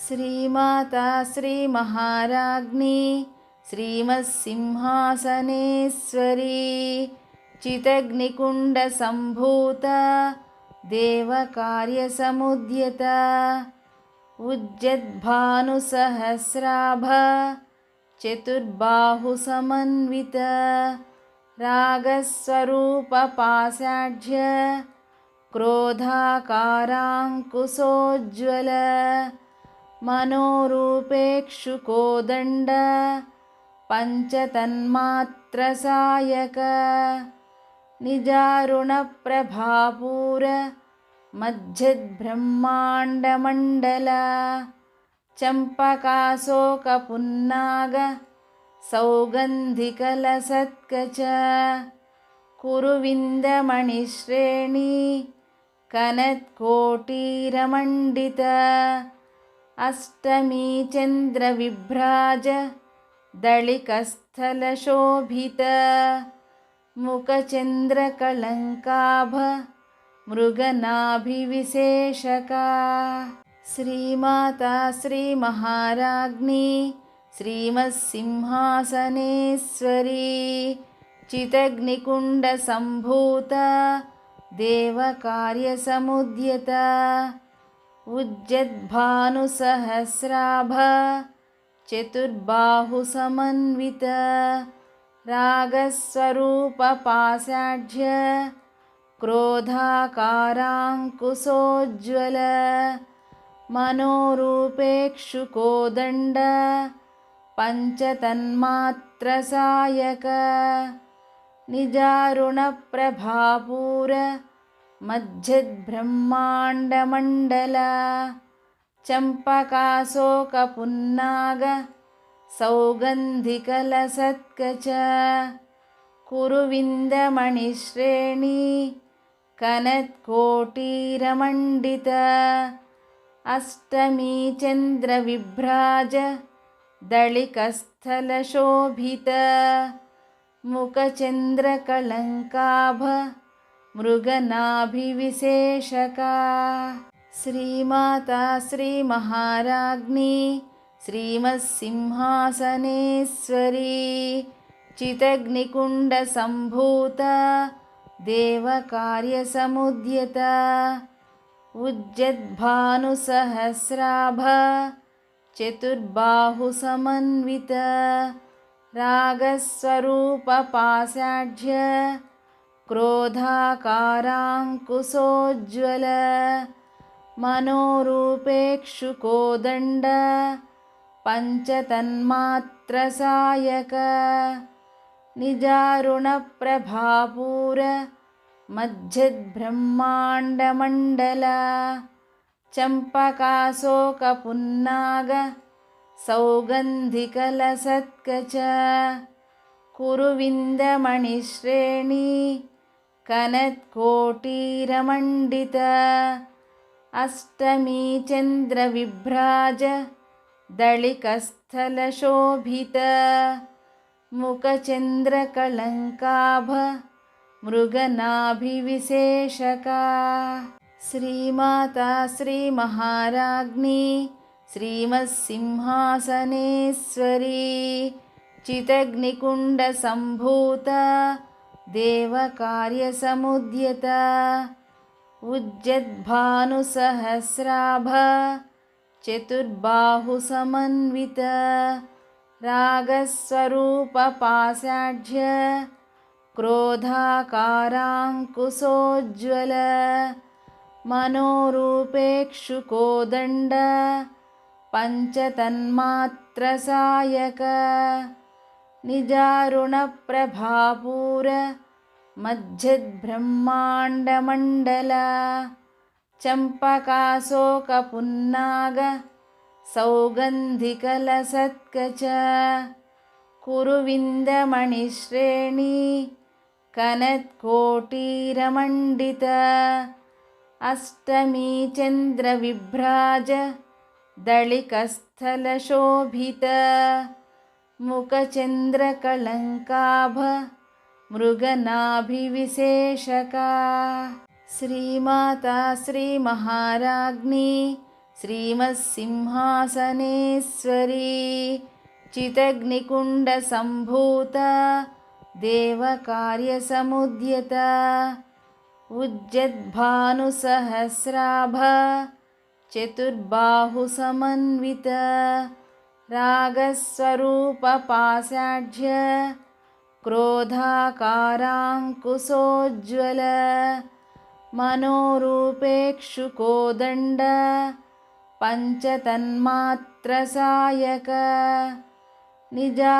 श्रीमाता श्रीमहाराज्ञी श्रीमत्सिंहासनेश्वरी चितग्निकुण्डसम्भूता देवकार्यसमुद्यता उज्जद्भानुसहस्राभा चतुर्बाहुसमन्विता रागस्वरूपपाषाढ्य क्रोधाकाराङ्कुशोज्ज्वल मनोरूपेक्षुकोदण्ड पञ्चतन्मात्रसायक निजारुणप्रभापूर मज्जद्ब्रह्माण्डमण्डल चम्पकाशोकपुन्नाग सौगन्धिकलसत्कच कुरुविन्दमणिश्रेणी कनत्कोटीरमण्डित अष्टमी चन्द्रविभ्राज दळिकस्थलशोभित मुखचन्द्रकलङ्काभ मृगनाभिविशेषका श्रीमाता श्रीमहाराज्ञी श्रीमत्सिंहासनेश्वरी चितग्निकुण्डसम्भूता देवकार्यसमुद्यता उज्जद्भानुसहस्राभा चतुर्बाहुसमन्विता रागस्वरूपपाषाढ्य क्रोधाकाराङ्कुशोज्ज्वल मनोरूपेक्षुकोदण्ड पञ्चतन्मात्रसायक निजारुणप्रभापूर मज्जद्ब्रह्माण्डमण्डल चम्पकाशोकपुन्नाग सौगन्धिकलसत्कच कुरुविन्दमणिश्रेणी कनत्कोटीरमण्डित अष्टमी चन्द्रविभ्राज दळिकस्थलशोभित मुखचन्द्रकलङ्काभ मृगनाभिविशेषका श्रीमाता श्रीमहाराज्ञी श्रीमत्सिंहासनेश्वरी चितग्निकुण्डसम्भूता देवकार्यसमुद्यता उज्जद्भानुसहस्राभा चतुर्बाहुसमन्विता रागस्वरूपपाषाढ्य क्रोधाकाराङ्कुशोज्ज्वल मनोरूपेक्षुकोदण्ड पञ्चतन्मात्रसायक निजारुणप्रभापूर मज्जद्ब्रह्माण्डमण्डल चम्पकाशोकपुन्नाग सौगन्धिकलसत्कच कुरुविन्दमणिश्रेणी कनत्कोटीरमण्डित अष्टमी चन्द्रविभ्राज दळिकस्थलशोभित मुखचन्द्रकलङ्काभ मृगनाभिविशेषका श्रीमाता श्रीमहाराज्ञी श्रीमत्सिंहासनेश्वरी चितग्निकुण्डसम्भूता देवकार्यसमुद्यता उज्जद्भानुसहस्राभा चतुर्बाहुसमन्विता रागस्वरूपपाषाढ्य क्रोधाकाराङ्कुशोज्ज्वल मनोरूपेक्षुकोदण्ड पञ्चतन्मात्रसायक निजारुणप्रभापूर मज्जद्ब्रह्माण्डमण्डल चम्पकाशोकपुन्नाग सौगन्धिकलसत्कच कुरुविन्दमणिश्रेणी कनत्कोटीरमण्डित अष्टमी चन्द्रविभ्राज दळिकस्थलशोभित मुखचन्द्रकलङ्काभ मृगनाभिविशेषका श्रीमाता श्रीमहाराज्ञी श्रीमत्सिंहासनेश्वरी चितग्निकुण्डसम्भूता देवकार्यसमुद्यता उज्जद्भानुसहस्राभा चतुर्बाहुसमन्विता रागस्वरूपपाषाढ्य क्रोधाकाराङ्कुशोज्ज्वल मनोरूपेक्षुकोदण्ड पञ्चतन्मात्रसायक निजारुणप्रभापूर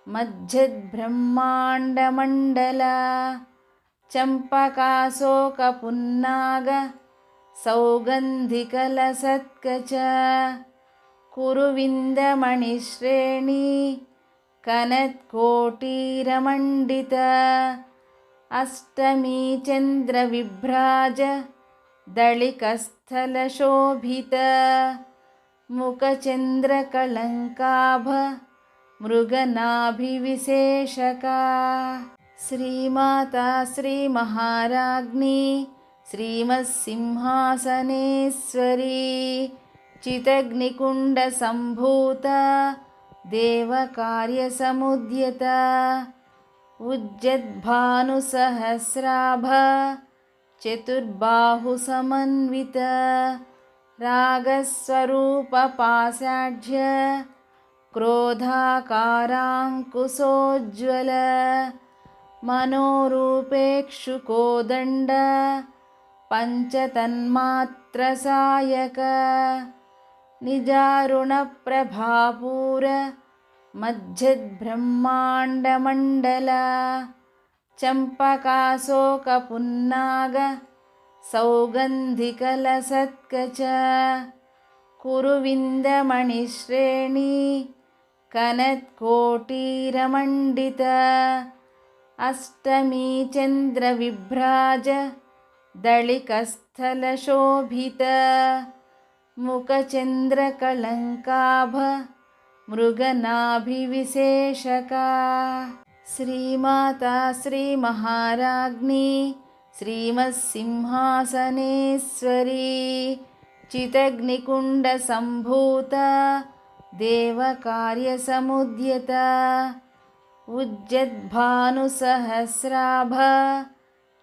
मज्जद्ब्रह्माण्डमण्डल चम्पकाशोकपुन्नाग सौगन्धिकलसत्कच कुरुविन्दमणिश्रेणी कनत्कोटीरमण्डित अष्टमी चन्द्रविभ्राज दळिकस्थलशोभित मुखचन्द्रकलङ्काभ मृगनाभिविशेषका श्रीमाता श्रीमहाराज्ञी श्रीमत्सिंहासनेश्वरी चितग्निकुण्डसम्भूता देवकार्यसमुद्यता उज्जद्भानुसहस्राभा चतुर्बाहुसमन्विता रागस्वरूपपाषाढ्य क्रोधाकाराङ्कुशोज्ज्वल मनोरूपेक्षुकोदण्ड पञ्चतन्मात्रसायक निजारुणप्रभापूर मज्जद्ब्रह्माण्डमण्डल चम्पकाशोकपुन्नाग सौगन्धिकलसत्कच कुरुविन्दमणिश्रेणी कनत्कोटीरमण्डित अष्टमी चन्द्रविभ्राज दळिकस्थलशोभित मुखचन्द्रकलङ्काभ मृगनाभिविशेषका श्रीमाता श्रीमहाराज्ञी श्रीमत्सिंहासनेश्वरी चितग्निकुण्डसम्भूता देवकार्यसमुद्यता उज्जद्भानुसहस्राभा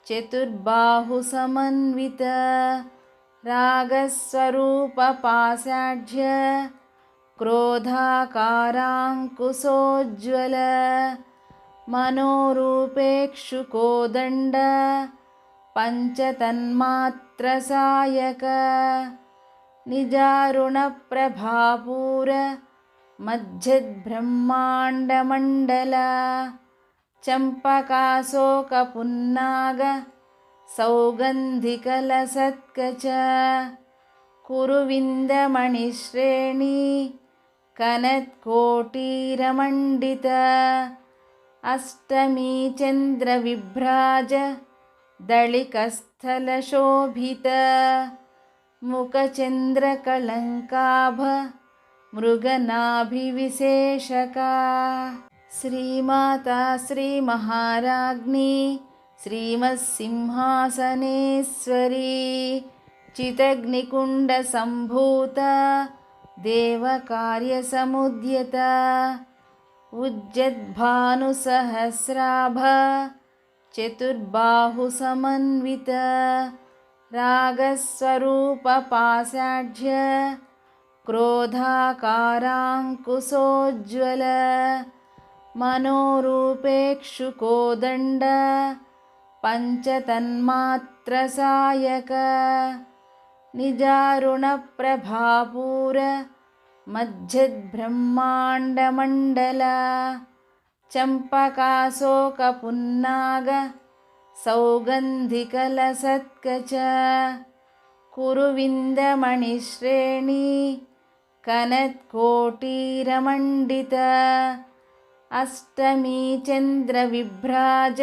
चतुर्बाहुसमन्विता रागस्वरूपपाषाढ्य क्रोधाकाराङ्कुशोज्ज्वल मनोरूपेक्षुकोदण्ड पञ्चतन्मात्रसायक निजारुणप्रभापूर मज्जद्ब्रह्माण्डमण्डल चम्पकाशोकपुन्नाग सौगन्धिकलसत्कच कुरुविन्दमणिश्रेणी कनत्कोटीरमण्डित अष्टमी चन्द्रविभ्राज दळिकस्थलशोभित मुखचन्द्रकलङ्काभ मृगनाभिविशेषका श्रीमाता श्रीमहाराज्ञी श्रीमत्सिंहासनेश्वरी चितग्निकुण्डसम्भूता देवकार्यसमुद्यता उज्जद्भानुसहस्राभा चतुर्बाहुसमन्विता रागस्वरूपपाषाढ्य क्रोधाकाराङ्कुशोज्ज्वल मनोरूपेक्षुकोदण्ड पञ्चतन्मात्रसायक निजारुणप्रभापूर मज्जद्ब्रह्माण्डमण्डल चम्पकाशोकपुन्नाग सौगन्धिकलसत्कच कुरुविन्दमणिश्रेणी कनत्कोटीरमण्डित अष्टमी चन्द्रविभ्राज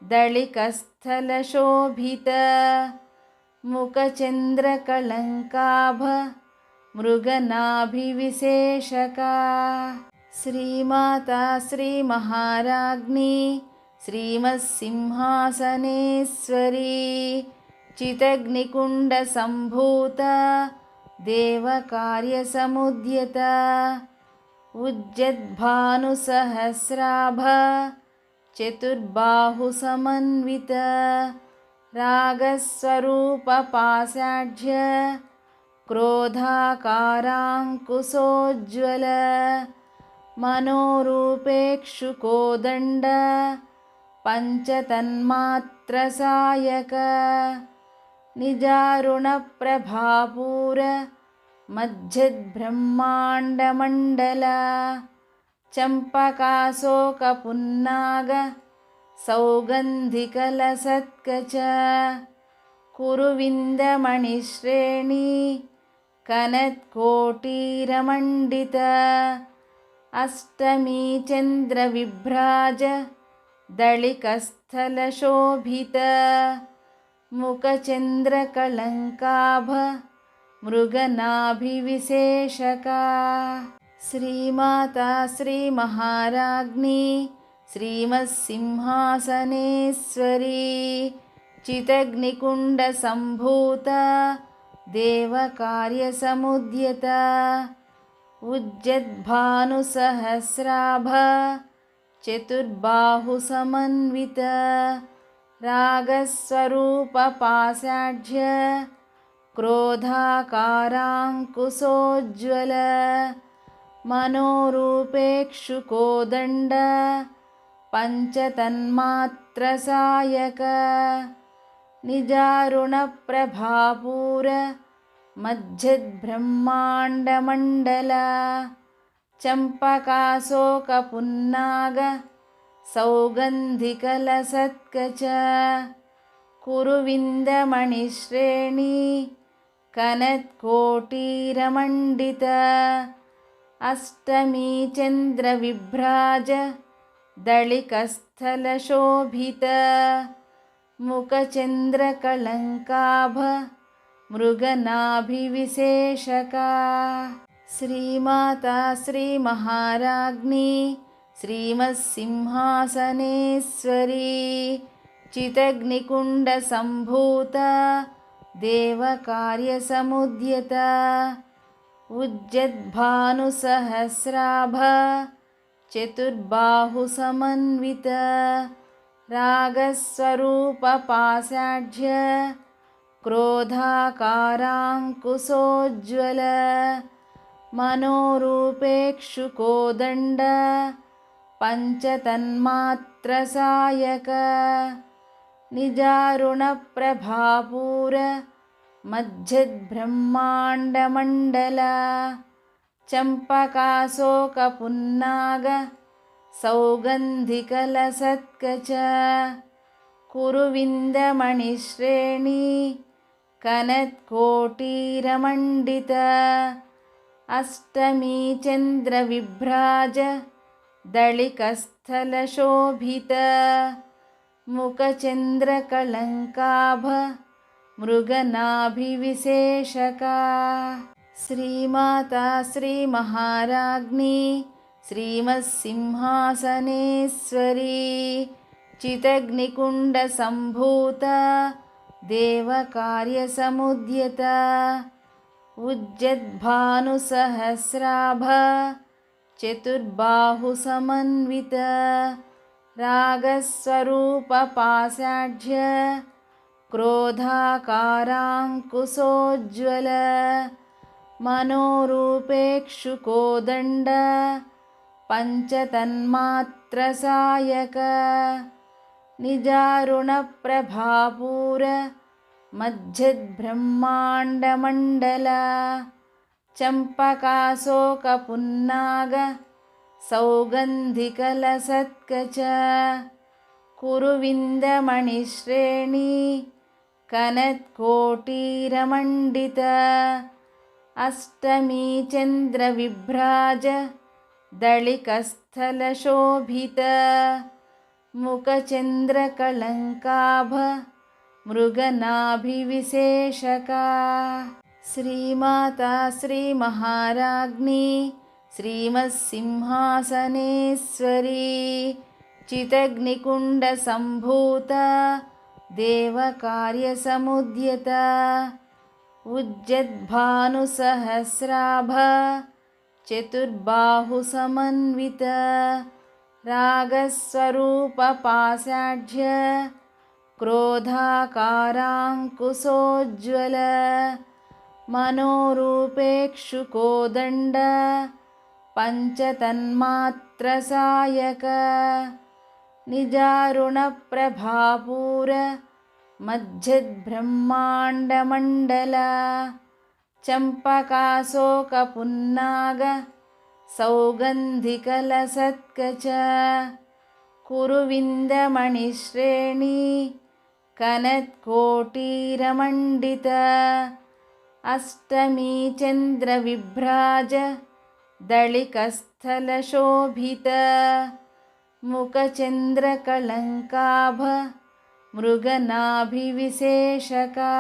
दळिकस्थलशोभित मुखचन्द्रकलङ्काभ मृगनाभिविशेषका श्रीमाता श्रीमहाराज्ञी श्रीमत्सिंहासनेश्वरी चितग्निकुण्डसम्भूता देवकार्यसमुद्यता उज्जद्भानुसहस्राभा चतुर्बाहुसमन्विता रागस्वरूपपाषाढ्य क्रोधाकाराङ्कुशोज्ज्वल मनोरूपेक्षुकोदण्ड पञ्चतन्मात्रसायक निजारुणप्रभापूर मज्जद्ब्रह्माण्डमण्डल चम्पकाशोकपुन्नाग सौगन्धिकलसत्कच कुरुविन्दमणिश्रेणी कनत्कोटीरमण्डित अष्टमी चन्द्रविभ्राज दळिकस्थलशोभित मुखचन्द्रकलङ्काभ मृगनाभिविशेषका श्रीमाता श्रीमहाराज्ञी श्रीमत्सिंहासनेश्वरी चितग्निकुण्डसम्भूता देवकार्यसमुद्यता उज्जद्भानुसहस्राभा चतुर्बाहुसमन्विता रागस्वरूपपाषाढ्य क्रोधाकाराङ्कुशोज्ज्वल मनोरूपेक्षुकोदण्ड पञ्चतन्मात्रसायक निजारुणप्रभापूर मज्जद्ब्रह्माण्डमण्डल चम्पकाशोकपुन्नाग सौगन्धिकलसत्कच कुरुविन्दमणिश्रेणी कनत्कोटीरमण्डित अष्टमी चन्द्रविभ्राज दळिकस्थलशोभित मुखचन्द्रकलङ्काभ मृगनाभिविशेषका श्रीमाता श्रीमहाराज्ञी श्रीमत्सिंहासनेश्वरी चितग्निकुण्डसम्भूता देवकार्यसमुद्यता उज्जद्भानुसहस्राभा चतुर्बाहुसमन्विता रागस्वरूपपाषाढ्य क्रोधाकाराङ्कुशोज्ज्वल मनोरूपेक्षुकोदण्ड पञ्चतन्मात्रसायक निजारुणप्रभापूर मज्जद्ब्रह्माण्डमण्डल चम्पकाशोकपुन्नाग सौगन्धिकलसत्कच कुरुविन्दमणिश्रेणी कनत्कोटीरमण्डित अष्टमी चन्द्रविभ्राज दळिकस्थलशोभित मुखचन्द्रकलङ्काभ मृगनाभिविशेषका श्रीमाता श्रीमहाराज्ञी श्रीमत्सिंहासनेश्वरी चितग्निकुण्डसम्भूता देवकार्यसमुद्यता उज्जद्भानुसहस्राभा चतुर्बाहुसमन्विता रागस्वरूपपाषाढ्य क्रोधाकाराङ्कुशोज्ज्वल मनोरूपेक्षुकोदण्ड पञ्चतन्मात्रसायक निजारुणप्रभापूर मज्जद्ब्रह्माण्डमण्डल चम्पकाशोकपुन्नाग सौगन्धिकलसत्कच कुरुविन्दमणिश्रेणी कनत्कोटीरमण्डित अष्टमी चन्द्रविभ्राज दळिकस्थलशोभित मुखचन्द्रकलङ्काभ मृगनाभिविशेषका श्रीमाता श्रीमहाराज्ञी श्रीमत्सिंहासनेश्वरी चितग्निकुण्डसम्भूता देवकार्यसमुद्यत उज्जद्भानुसहस्राभ चतुर्बाहुसमन्वित रागस्वरूपपाषाढ्य क्रोधाकाराङ्कुशोज्ज्वल मनोरूपेक्षुकोदण्ड पञ्चतन्मात्रसायक निजारुणप्रभापूर मज्जद्ब्रह्माण्डमण्डल चम्पकाशोकपुन्नाग सौगन्धिकलसत्कच कुरुविन्दमणिश्रेणी कनत्कोटीरमण्डित अष्टमी चन्द्रविभ्राज दळिकस्थलशोभित मुखचन्द्रकलङ्काभ मृगनाभिविशेषका।